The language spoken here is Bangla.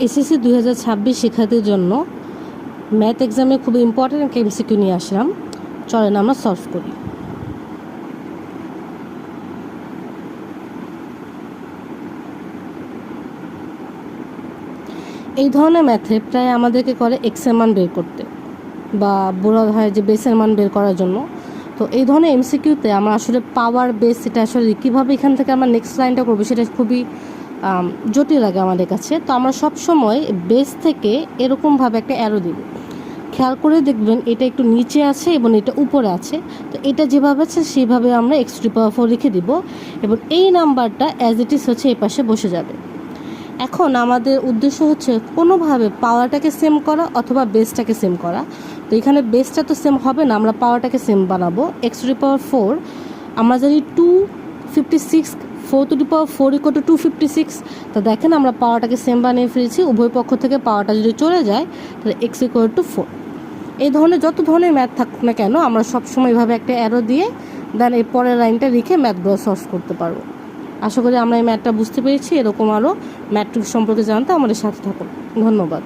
এসএসসি 2026 শিক্ষার্থীর জন্য ম্যাথ এক্সামে খুব ইম্পর্টেন্ট একটা এমসিকিউ নিয়ে আসলাম। চলেন আমরা সলভ করি। এই ধরনের ম্যাথে প্রায় আমাদেরকে করে এক্সের মান বের করতে বা বলা হয় যে বেসের মান বের করার জন্য। তো এই ধরনের এমসিকিউতে আমরা আসলে পাওয়ার বেস এটা আসলে কীভাবে এখান থেকে আমরা নেক্সট লাইনটা করবো সেটা খুবই জটিল লাগে আমাদের কাছে। তো আমরা সবসময় বেস থেকে এরকমভাবে একটা অ্যারো দিব। খেয়াল করে দেখবেন এটা একটু নিচে আছে এবং এটা উপরে আছে। তো এটা যেভাবে আছে সেইভাবে আমরা x⁴ লিখে দিব এবং এই নাম্বারটা অ্যাজ ইট ইজ হচ্ছে এই পাশে বসে যাবে। এখন আমাদের উদ্দেশ্য হচ্ছে কোনোভাবে পাওয়ারটাকে সেম করা অথবা বেসটাকে সেম করা। তো এখানে বেসটা তো সেম হবে না, আমরা পাওয়ারটাকে সেম বানাবো। x⁴ আমরা জানি 256, 4⁴ = 256। তো দেখেন আমরা পাওয়ারটাকে সেম বানিয়ে ফেলেছি। উভয় পক্ষ থেকে পাওয়ারটা যদি চলে যায় তাহলে x = 4। এই ধরনের যত ধরনের ম্যাথ থাকুক না কেন আমরা সবসময় এভাবে একটা অ্যারো দিয়ে দেন এই পরের লাইনটা লিখে ম্যাথগুলো সলভ করতে পারবো। আশা করি আমরা এই ম্যাথটা বুঝতে পেরেছি। এরকম আরও ম্যাথ সম্পর্কে জানতে আমাদের সাথে থাকুন। ধন্যবাদ।